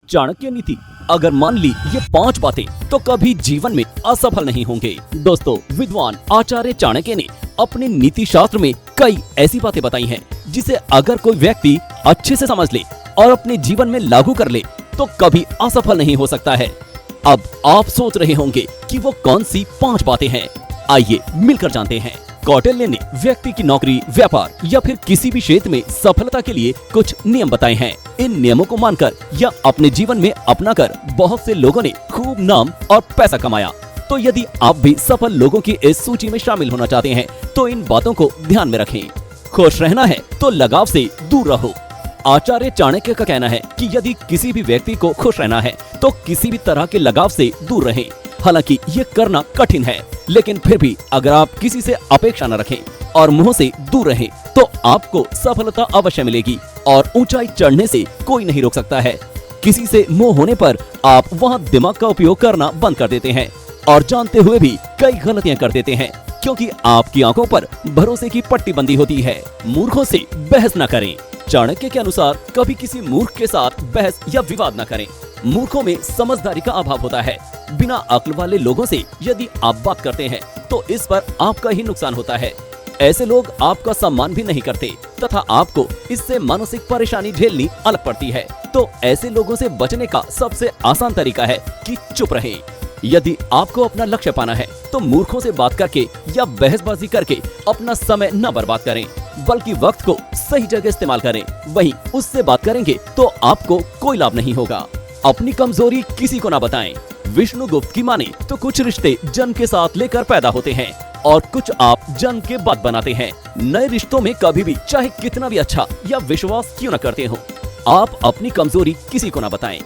चाणक्य नीति। अगर मान ली ये 5 बातें तो कभी जीवन में असफल नहीं होंगे। दोस्तों, विद्वान आचार्य चाणक्य ने अपने नीति शास्त्र में कई ऐसी बातें बताई हैं जिसे अगर कोई व्यक्ति अच्छे से समझ ले और अपने जीवन में लागू कर ले तो कभी असफल नहीं हो सकता है। अब आप सोच रहे होंगे कि वो कौन सी 5 बातें हैं। आइए मिलकर जानते हैं। कौटिल्य ने व्यक्ति की नौकरी, व्यापार या फिर किसी भी क्षेत्र में सफलता के लिए कुछ नियम बताए हैं। इन नियमों को मानकर या अपने जीवन में अपनाकर बहुत से लोगों ने खूब नाम और पैसा कमाया। तो यदि आप भी सफल लोगों की इस सूची में शामिल होना चाहते हैं तो इन बातों को ध्यान में रखें। खुश रहना है तो लगाव से दूर रहो। आचार्य चाणक्य का कहना है कि यदि किसी भी व्यक्ति को खुश रहना है तो किसी भी तरह के लगाव से दूर रहें। हालांकि ये करना कठिन है, लेकिन फिर भी अगर आप किसी से अपेक्षा न रखें और मोह से दूर रहें तो आपको सफलता अवश्य मिलेगी और ऊंचाई चढ़ने से कोई नहीं रोक सकता है। किसी से मोह होने पर आप वहां दिमाग का उपयोग करना बंद कर देते हैं और जानते हुए भी कई गलतियां कर देते हैं, क्योंकि आपकी आंखों पर भरोसे की पट्टी बंदी होती है। मूर्खों से बहस न करें। चाणक्य के अनुसार कभी किसी मूर्ख के साथ बहस या विवाद न करें। मूर्खों में समझदारी का अभाव होता है। बिना अक्ल वाले लोगों से यदि आप बात करते हैं तो इस पर आपका ही नुकसान होता है। ऐसे लोग आपका सम्मान भी नहीं करते तथा आपको इससे मानसिक परेशानी झेलनी अलग पड़ती है। तो ऐसे लोगों से बचने का सबसे आसान तरीका है कि चुप रहें। यदि आपको अपना लक्ष्य पाना है तो मूर्खों से बात करके या बहसबाजी करके अपना समय न बर्बाद करें, बल्कि वक्त को सही जगह इस्तेमाल करें। वहीं उससे बात करेंगे तो आपको कोई लाभ नहीं होगा। अपनी कमजोरी किसी को ना बताएं। विष्णुगुप्त की माने तो कुछ रिश्ते जन्म के साथ लेकर पैदा होते हैं और कुछ आप जन्म के बाद बनाते हैं। नए रिश्तों में कभी भी चाहे कितना भी अच्छा या विश्वास क्यों न करते हो, आप अपनी कमजोरी किसी को ना बताएं।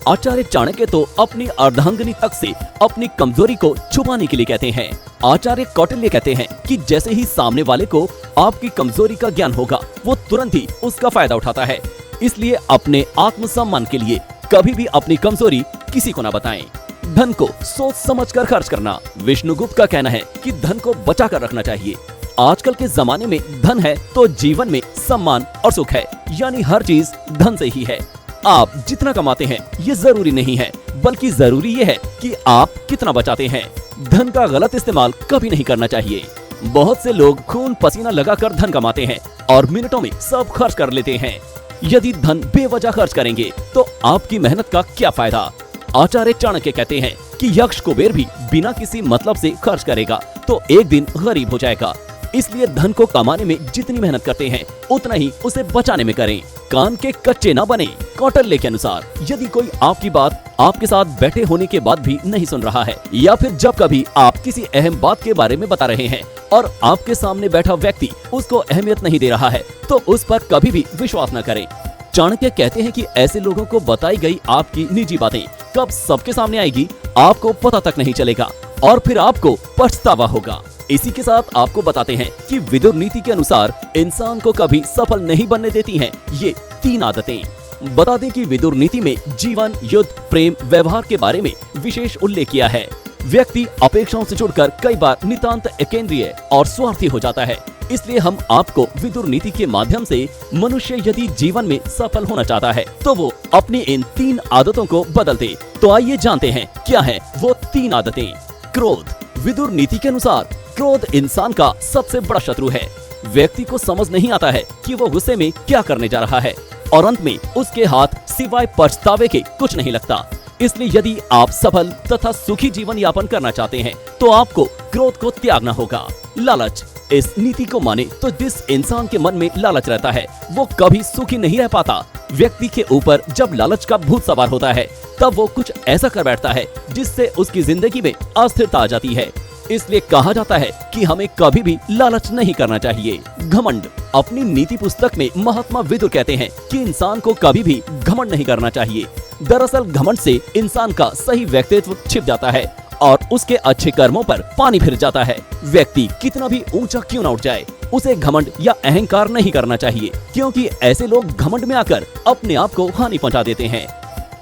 आचार्य चाणक्य तो अपनी अर्धांगिनी तक से अपनी कमजोरी को छुपाने के लिए कहते हैं। आचार्य कौटिल्य कहते हैं कि जैसे ही सामने वाले को आपकी कमजोरी का ज्ञान होगा वो तुरंत ही उसका फायदा उठाता है। इसलिए अपने आत्मसम्मान के लिए कभी भी अपनी कमजोरी किसी को ना बताएं। धन को सोच समझकर खर्च करना। विष्णुगुप्त का कहना है कि धन को बचा कर रखना चाहिए। आजकल के जमाने में धन है तो जीवन में सम्मान और सुख है, यानी हर चीज धन से ही है। आप जितना कमाते हैं ये जरूरी नहीं है, बल्कि जरूरी ये है कि आप कितना बचाते हैं। धन का गलत इस्तेमाल कभी नहीं करना चाहिए। बहुत से लोग खून पसीना लगाकर धन कमाते हैं और मिनटों में सब खर्च कर लेते हैं। यदि धन बेवजह खर्च करेंगे तो आपकी मेहनत का क्या फायदा। आचार्य चाणक्य कहते हैं कि यक्ष कुबेर भी बिना किसी मतलब से खर्च करेगा तो एक दिन गरीब हो जाएगा। इसलिए धन को कमाने में जितनी मेहनत करते हैं उतना ही उसे बचाने में करें। कान के कच्चे न बने। कौटिल्य के अनुसार यदि कोई आपकी बात आपके साथ बैठे होने के बाद भी नहीं सुन रहा है या फिर जब कभी आप किसी अहम बात के बारे में बता रहे हैं और आपके सामने बैठा व्यक्ति उसको अहमियत नहीं दे रहा है तो उस पर कभी भी विश्वास न करें। चाणक्य कहते हैं कि ऐसे लोगों को बताई गई आपकी निजी बातें कब सबके सामने आएगी आपको पता तक नहीं चलेगा और फिर आपको पछतावा होगा। इसी के साथ आपको बताते हैं कि विदुर नीति के अनुसार इंसान को कभी सफल नहीं बनने देती हैं ये 3 आदतें। बता दें कि विदुर नीति में जीवन, युद्ध, प्रेम, व्यवहार के बारे में विशेष उल्लेख किया है। व्यक्ति अपेक्षाओं से जुड़कर कई बार नितांत एकेंद्रीय और स्वार्थी हो जाता है। इसलिए हम आपको विदुर नीति के माध्यम से मनुष्य यदि जीवन में सफल होना चाहता है तो वो अपनी इन 3 आदतों को बदल दे। तो आइए जानते हैं क्या है वो 3 आदतें। क्रोध। विदुर नीति के अनुसार क्रोध इंसान का सबसे बड़ा शत्रु है। व्यक्ति को समझ नहीं आता है कि वो गुस्से में क्या करने जा रहा है और अंत में उसके हाथ सिवाय पछतावे के कुछ नहीं लगता। इसलिए यदि आप सफल तथा सुखी जीवन यापन करना चाहते हैं तो आपको क्रोध को त्यागना होगा। लालच। इस नीति को माने तो जिस इंसान के मन में लालच रहता है वो कभी सुखी नहीं रह पाता। व्यक्ति के ऊपर जब लालच का भूत सवार होता है तब वो कुछ ऐसा कर बैठता है जिससे उसकी जिंदगी में अस्थिरता आ जाती है। इसलिए कहा जाता है कि हमें कभी भी लालच नहीं करना चाहिए। घमंड। अपनी नीति पुस्तक में महात्मा विदुर कहते हैं कि इंसान को कभी भी घमंड नहीं करना चाहिए। दरअसल घमंड से इंसान का सही व्यक्तित्व छिप जाता है और उसके अच्छे कर्मों पर पानी फिर जाता है। व्यक्ति कितना भी ऊंचा क्यों न उठ जाए उसे घमंड या अहंकार नहीं करना चाहिए, क्योंकि ऐसे लोग घमंड में आकर अपने आप को हानि पहुंचा देते हैं।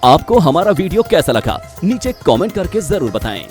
आपको हमारा वीडियो कैसा लगा नीचे कमेंट करके जरूर बताएं।